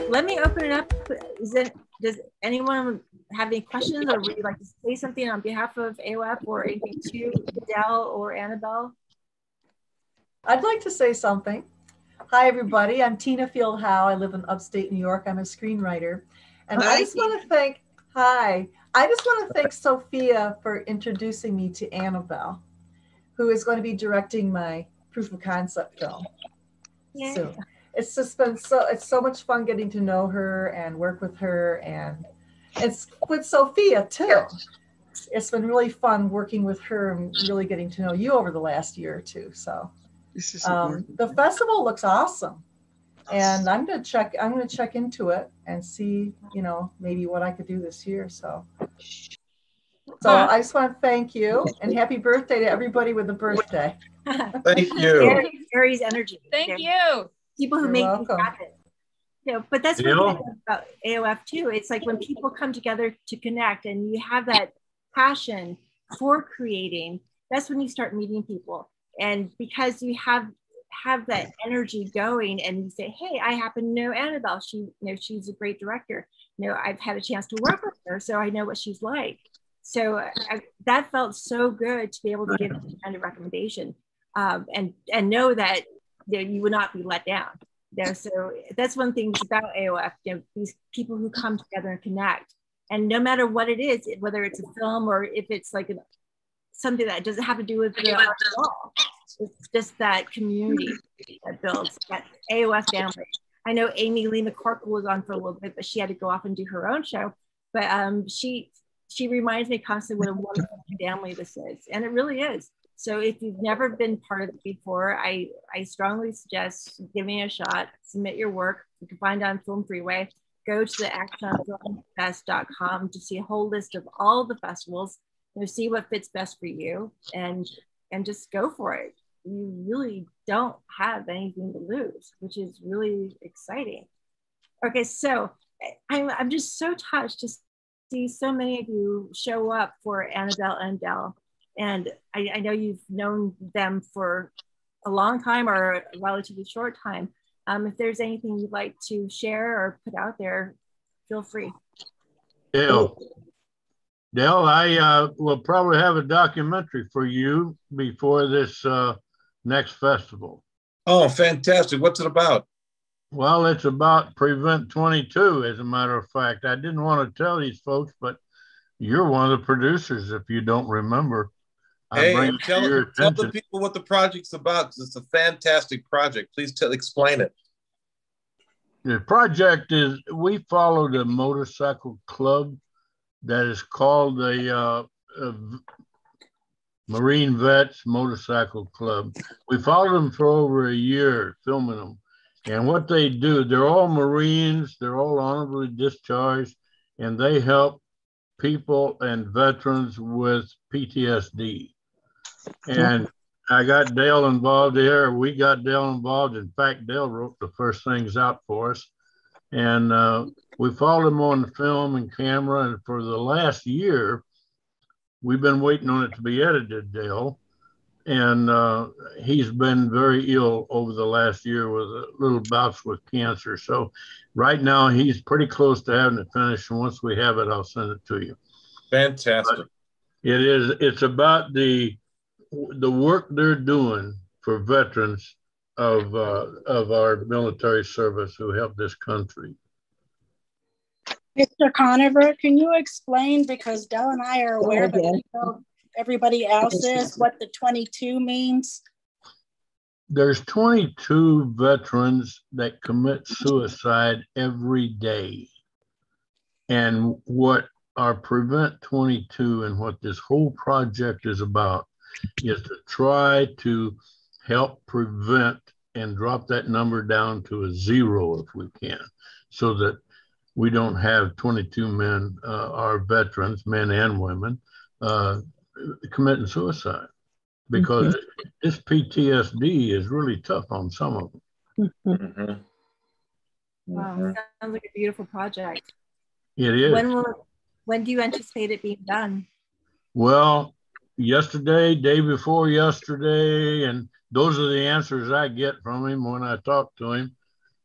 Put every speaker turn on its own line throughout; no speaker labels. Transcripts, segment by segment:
let me open it up. Does anyone have any questions, or would you like to say something on behalf of AOF or anything to Adele or Anabelle?
I'd like to say something. Hi, everybody. I'm Tina Fieldhow. I live in upstate New York. I'm a screenwriter. And I just want to thank Sophia for introducing me to Anabelle, who is going to be directing my proof of concept film.
Yeah.
So it's just been it's so much fun getting to know her and work with her, and it's with Sophia too. It's been really fun working with her and really getting to know you over the last year or two. So the festival looks awesome, and I'm gonna check into it and see, maybe what I could do this year. So I just want to thank you and happy birthday to everybody with a birthday.
Thank you.
Aries energy.
Thank you.
People who make things happen. But that's what I think about AOF too. It's like when people come together to connect and you have that passion for creating, that's when you start meeting people. And because you have that energy going, and you say, hey, I happen to know Anabelle. She's a great director. I've had a chance to work with her, so I know what she's like. So that felt so good to be able to give that kind of recommendation, and know that you would not be let down. So that's one thing about AOF. These people who come together and connect, and no matter what it is, whether it's a film or if it's like something that doesn't have to do with the art at all, it's just that community that builds that AOF family. I know Amy Lee McCorkle was on for a little bit, but she had to go off and do her own show. But she reminds me constantly what a wonderful family this is, and it really is. So if you've never been part of it before, I strongly suggest giving it a shot. Submit your work. You can find it on Film Freeway. Go to the actionfilmfest.com to see a whole list of all the festivals. See what fits best for you, and just go for it. You really don't have anything to lose, which is really exciting. Okay, so I'm just so touched to see so many of you show up for Anabelle and Adele. And I know you've known them for a long time or a relatively short time. If there's anything you'd like to share or put out there, feel free.
Dale, I will probably have a documentary for you before this next festival.
Oh, fantastic. What's it about?
Well, it's about Prevent 22, as a matter of fact. I didn't want to tell these folks, but you're one of the producers, if you don't remember.
Hey, tell the people what the project's about, because it's a fantastic project. Please explain it.
The project is, we followed a motorcycle club that is called the Marine Vets Motorcycle Club. We followed them for over a year, filming them. And what they do, they're all Marines, they're all honorably discharged, and they help people and veterans with PTSD. And I got Dale involved here. We got Dale involved. In fact, Dale wrote the first things out for us. And we followed him on the film and camera. And for the last year, we've been waiting on it to be edited, Dale. And he's been very ill over the last year with little bouts with cancer. So right now, he's pretty close to having it finished. And once we have it, I'll send it to you.
Fantastic.
But it's about the work they're doing for veterans of our military service who help this country.
Mr. Conover, can you explain, because Del and I are aware, but everybody else is, what the 22 means?
There's 22 veterans that commit suicide every day. And what our Prevent 22 and what this whole project is about is to try to help prevent and drop that number down to a 0 if we can, so that we don't have 22 men, our veterans, men and women, committing suicide, because this PTSD is really tough on some of them.
Wow, sounds like a beautiful project.
It is.
When do you anticipate it being done?
Well, yesterday, day before yesterday, and those are the answers I get from him when I talk to him.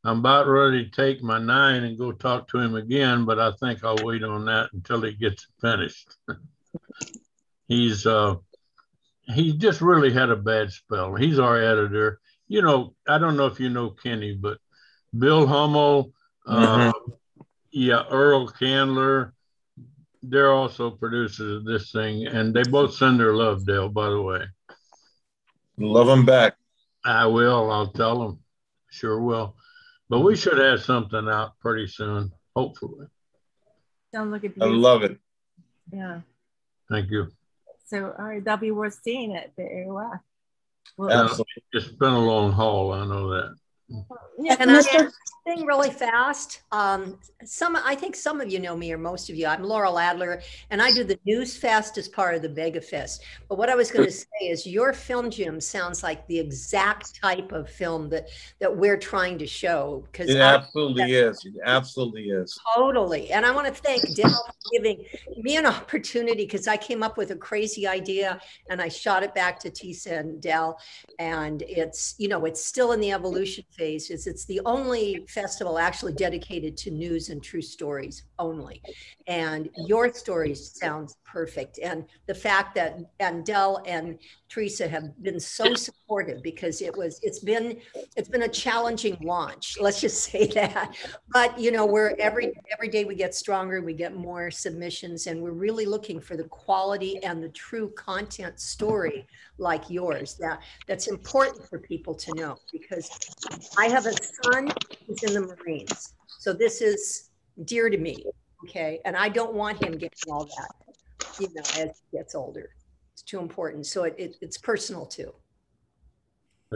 I'm about ready to take my 9 and go talk to him again, but I think I'll wait on that until he gets finished. He's just really had a bad spell. He's our editor. You know, I don't know if you know Kenny, but Bill Hummel, Earl Candler, they're also producers of this thing, and they both send their love, Dale, by the way.
Love them back.
I will. I'll tell them. Sure will. But we should have something out pretty soon, hopefully.
Don't look at
I love it.
Yeah.
Thank you.
So, all right, that'll be worth seeing at the AOF.
Well, absolutely.
It's been a long haul. I know that.
Yeah, and I add thing really fast. I think some of you know me, or most of you. I'm Laurel Adler, and I do the NewsFest as part of the MegaFest. But what I was going to say is, your film, Jim, sounds like the exact type of film that we're trying to show. Because
it absolutely is. It absolutely is.
Totally. And I want to thank Dale for giving me an opportunity, because I came up with a crazy idea and I shot it back to Tisa and Dale, and it's still in the evolution phase. It's the only festival actually dedicated to news and true stories only. And your stories sounds perfect. And the fact that Dell and Teresa have been so supportive, because it's been a challenging launch. Let's just say that. But we're every day we get stronger, we get more submissions, and we're really looking for the quality and the true content story like yours. That's important for people to know, because I have a son who's in the Marines. So this is dear to me. Okay. And I don't want him getting all that, as he gets older. It's too important. So it's personal too.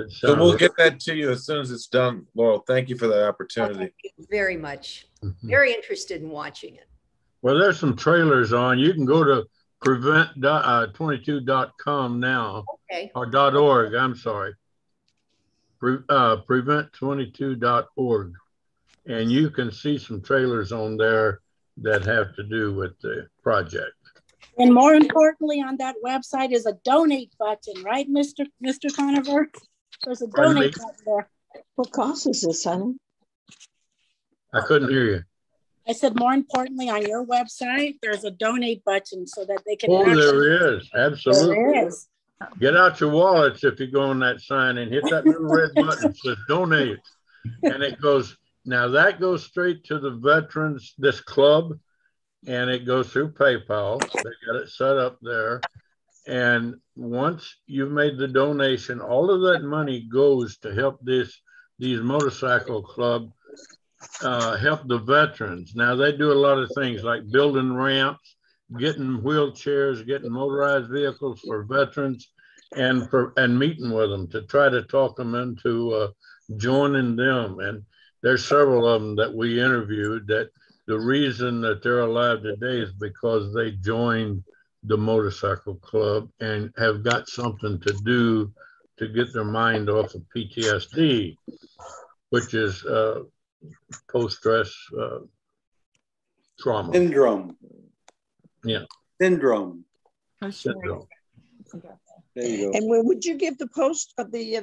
So we'll get that to you as soon as it's done, Laurel. Thank you for that opportunity.
Thank you very much. Very interested in watching it.
Well, there's some trailers on. You can go to prevent22.com now.
Okay.
Or .org, I'm sorry. Prevent22.org. And you can see some trailers on there that have to do with the project.
And more importantly, on that website is a donate button, right, Mr. Conover? There's a donate button there.
What cost is this, honey?
I couldn't hear you.
I said, more importantly, on your website, there's a donate button so that they can.
Oh, there is. Absolutely.
There is.
Get out your wallets if you go on that sign and hit that little red button that says donate. And it goes, now that goes straight to the veterans, this club, and it goes through PayPal. They got it set up there. And once you've made the donation, all of that money goes to help these motorcycle club help the veterans. Now they do a lot of things like building ramps, getting wheelchairs, getting motorized vehicles for veterans, and meeting with them to try to talk them into joining them. And there's several of them that we interviewed that the reason that they're alive today is because they joined the motorcycle club and have got something to do to get their mind off of PTSD, which is post-stress trauma.
Syndrome.
Yeah.
Syndrome.
Syndrome.
There you go.
And would you give the post of the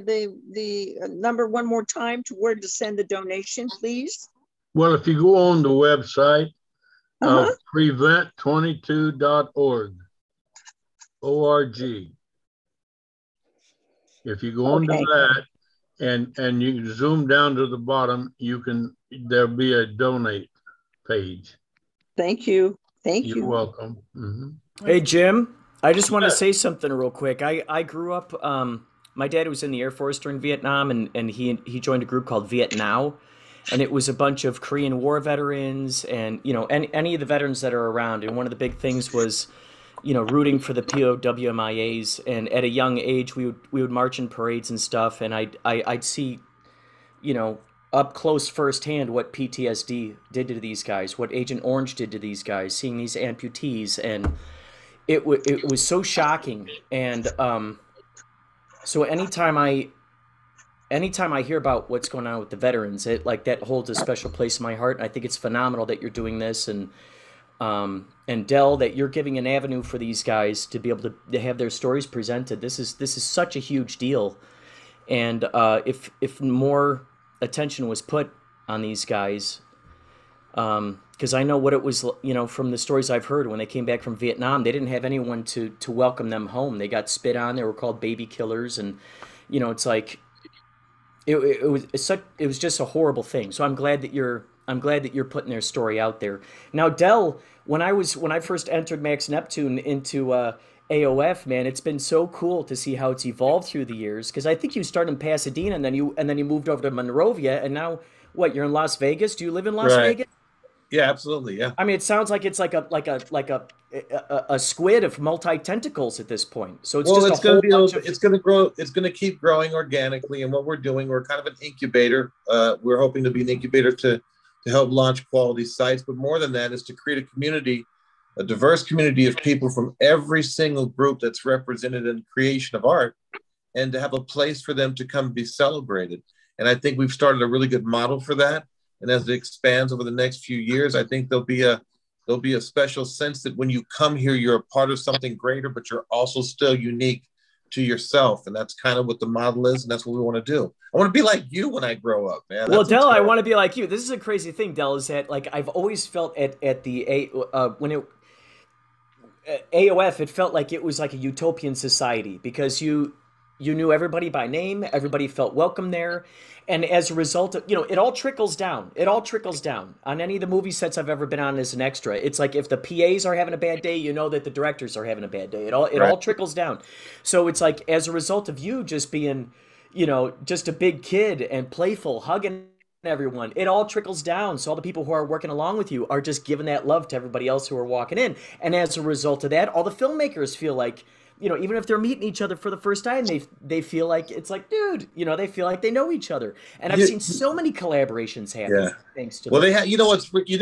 number one more time to where to send the donation, please?
Well, if you go on the website, prevent22.org, O-R-G. If you go onto that and you zoom down to the bottom, there'll be a donate page.
Thank you. Thank you.
You're welcome. Mm-hmm.
Hey, Jim, I just want to say something real quick. I grew up, my dad was in the Air Force during Vietnam, and he joined a group called Vietnow. And it was a bunch of Korean War veterans and, any of the veterans that are around. And one of the big things was, rooting for the POWMIAs. And at a young age, we would march in parades and stuff. And I'd see, up close firsthand what PTSD did to these guys, what Agent Orange did to these guys, seeing these amputees. And it was so shocking. And so anytime I hear about what's going on with the veterans, that holds a special place in my heart. And I think it's phenomenal that you're doing this, and Dell, that you're giving an avenue for these guys to be able to have their stories presented. This is such a huge deal. And if more attention was put on these guys. Because I know what it was, you know, from the stories I've heard when they came back from Vietnam, they didn't have anyone to welcome them home. They got spit on. They were called baby killers, and you know, it's like it was just a horrible thing. So I'm glad that you're putting their story out there. Now, Del, when I first entered Max Neptune into AOF, man, it's been so cool to see how it's evolved through the years. Because I think you started in Pasadena, and then you moved over to Monrovia, and now what? You're in Las Vegas. Do you live in Las Vegas?
Yeah, absolutely. Yeah.
I mean, it sounds like it's like a squid of multi-tentacles at this point. So it's just
it's going to grow. It's going to keep growing organically. And what we're doing, we're kind of an incubator. We're hoping to be an incubator to help launch quality sites. But more than that is to create a community, a diverse community of people from every single group that's represented in creation of art, and to have a place for them to come be celebrated. And I think we've started a really good model for that. And as it expands over the next few years, I think there'll be a special sense that when you come here, you're a part of something greater, but you're also still unique to yourself. And that's kind of what the model is. And that's what we want to do. I want to be like you when I grow up, man.
Well, Del, I want to be like you. This is a crazy thing, Del, is that like I've always felt at the AOF, it felt like it was like a utopian society because you knew everybody by name. Everybody felt welcome there. And as a result of, you know, it all trickles down. It all trickles down. On any of the movie sets I've ever been on as an extra, it's like if the PAs are having a bad day, you know that the directors are having a bad day. It all trickles down. So it's like as a result of you just being, you know, just a big kid and playful, hugging everyone, it all trickles down. So all the people who are working along with you are just giving that love to everybody else who are walking in. And as a result of that, all the filmmakers feel like, you know, even if they're meeting each other for the first time, they feel like it's like, dude, you know, they feel like they know each other. And I've seen so many collaborations happen thanks to
they have, you know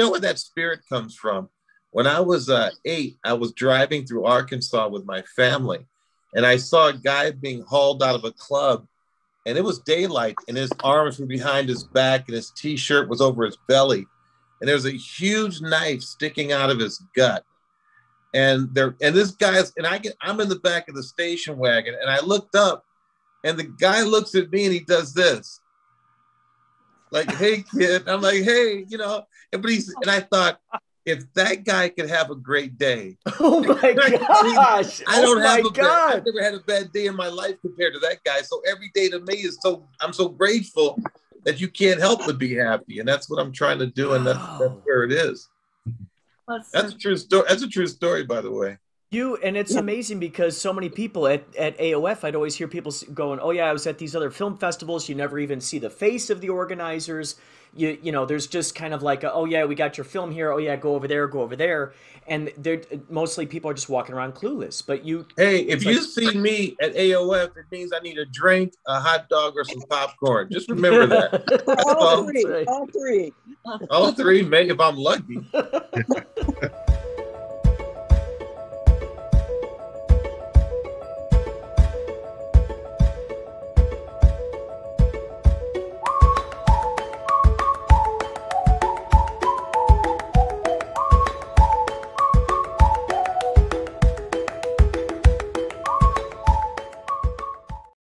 where that spirit comes from. When I was 8, I was driving through Arkansas with my family, and I saw a guy being hauled out of a club, and it was daylight, and his arms were behind his back, and his T-shirt was over his belly, and there was a huge knife sticking out of his gut. And this guy's, and I'm in the back of the station wagon, and I looked up, and the guy looks at me and he does this, like, "Hey kid," I'm like, "Hey," you know, and I thought, if that guy could have a great day,
oh my gosh,
I've never had a bad day in my life compared to that guy. So every day to me is I'm so grateful that you can't help but be happy, and that's what I'm trying to do, and that's where it is. That's a true story. That's a true story, by the way.
And it's amazing because so many people at AOF, I'd always hear people going, "Oh yeah, I was at these other film festivals." You never even see the face of the organizers. You know, there's just kind of like, "Oh yeah, we got your film here. Oh yeah, go over there," and they're mostly people are just walking around clueless. But
if you see me at AOF, it means I need a drink, a hot dog, or some popcorn. Just remember that.
All three.
All three, maybe if I'm lucky.